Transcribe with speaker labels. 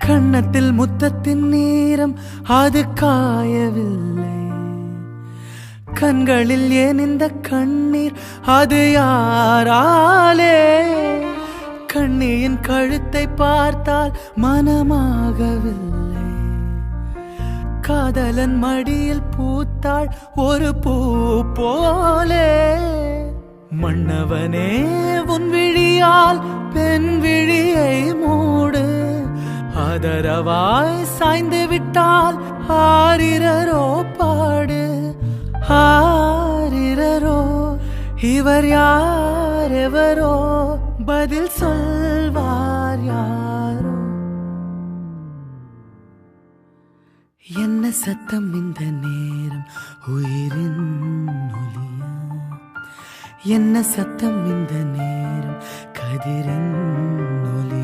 Speaker 1: கன்னத்தில் முத்தத்தின் நேரம் அது காயவில்லை. கண்களில் ஏன் இந்த கண்ணீர் அது யாராலே? கண்ணியின் கழுத்தை பார்த்தால் மனமாகவில்லை. காதலன் மடியில் பூத்தாள் ஒரு பூ போலே. மன்னவனே உன் விழியால் பெண் விழியை மூடு. ஆதரவாய் சாய்ந்து விட்டால் ஆரிரரோ பாடு. ஆரிரரோ இவர் யார் எவரோ பதில் சொல்வார் யாரோ. என்ன சத்தம் இந்த நேரம் உயிரின் ஒலியா? என்ன சத்தம் இந்த நேரம் கதிரின் ஒலி?